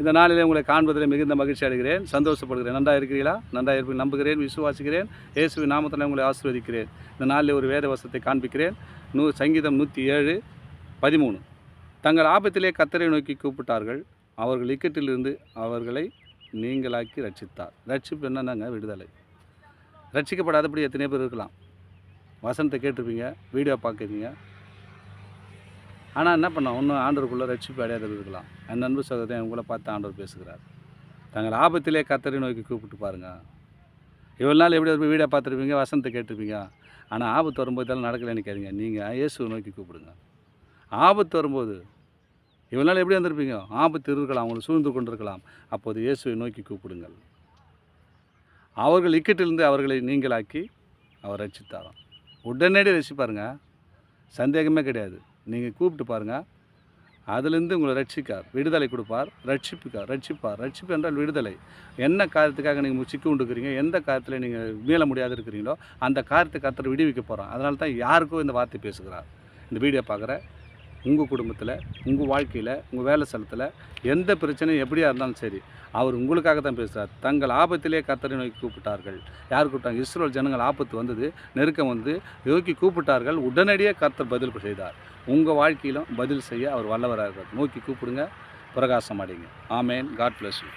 இந்த நாளிலே உங்களை காண்பதில் மிகுந்த மகிழ்ச்சி அடைகிறேன், சந்தோஷப்படுகிறேன். நன்றாக இருக்கிறீர்களா? நன்றாக இருப்பீங்க நம்புகிறேன், விசுவாசிக்கிறேன். இயேசுவின் நாமத்தில் உங்களை ஆசீர்வதிக்கிறேன். இந்த நாளில் ஒரு வேத வசனத்தை காண்பிக்கிறேன். சங்கீதம் 107:13. தங்கள் ஆபத்திலே கர்த்தரை நோக்கி கூப்பிட்டார்கள், அவர்கள் இக்கட்டிலிருந்து அவர்களை நீங்களாக்கி ரட்சித்தார். ரட்சிப்பு என்னன்னாங்க? விடுதலை. ரட்சிக்கப்படாதபடி எத்தனை பேர் இருக்கலாம். வசனத்தை கேட்டிருப்பீங்க, வீடியோ பார்க்குறீங்க, ஆனால் என்ன பண்ணோம், ஒன்றும் ஆண்டவருக்குள்ளே ரட்சிப்பு அடையாத இருக்கலாம். என் அன்பு சகோதரன் உங்களை பார்த்து ஆண்டவர் பேசுகிறார். தங்கள் ஆபத்திலே கர்த்தரை நோக்கி கூப்பிட்டு பாருங்கள். இவ்வளோ நாள் எப்படி ஒரு வீடியோ பார்த்துருப்பீங்க, வசனத்தை கேட்டிருப்பீங்க, ஆனால் ஆபத்து வரும்போது இதெல்லாம் நடக்கலைன்னு நினைக்காதீங்க. நீங்கள் இயேசுவை நோக்கி கூப்பிடுங்க. ஆபத்து வரும்போது இவ்வளோ நாள் எப்படி வந்திருப்பீங்க, ஆபத்து இருக்கலாம், அவங்களை சூழ்ந்து கொண்டிருக்கலாம். அப்போது இயேசுவை நோக்கி கூப்பிடுங்கள். அவர்கள் இக்கட்டிலிருந்து அவர்களை நீங்களாக்கி அவர் ரட்சித்தாராம். உடனடி ரட்சிப்பாருங்க, சந்தேகமே கிடையாது. நீங்கள் கூப்பிட்டு பாருங்கள், அதிலிருந்து உங்களை ரட்சிக்கார், விடுதலை கொடுப்பார், ரட்சிப்பார். ரட்சிப்பு என்றால் விடுதலை. என்ன காரியத்துக்காக நீங்கள் சிக்கி கொண்டுக்கிறீங்க, எந்த காரியத்தில் நீங்கள் மீள முடியாது இருக்கிறீங்களோ அந்த காரியத்தை கர்த்தர் விடுவிக்க போகிறோம். அதனால தான் யாருக்கும் இந்த வார்த்தை பேசுகிறார். இந்த வீடியோ பார்க்குற உங்கள் குடும்பத்தில், உங்கள் வாழ்க்கையில், உங்கள் வேலை ஸ்தலத்தில் எந்த பிரச்சனையும் எப்படியா இருந்தாலும் சரி, அவர் உங்களுக்காக தான் பேசுகிறார். தங்கள் ஆபத்திலே கர்த்தரை நோக்கி கூப்பிட்டார்கள். யார் கூப்பிட்டாங்க? இஸ்ரவேல் ஜனங்கள் ஆபத்து வந்தது, நெருக்கம் வந்து நோக்கி கூப்பிட்டார்கள். உடனடியே கர்த்தர் பதில் செய்தார். உங்கள் வாழ்க்கையிலும் பதில் செய்ய அவர் வல்லவராக இருக்கிறார். நோக்கி கூப்பிடுங்க, பிரகாசம் அடைங்க. ஆமேன். God bless you.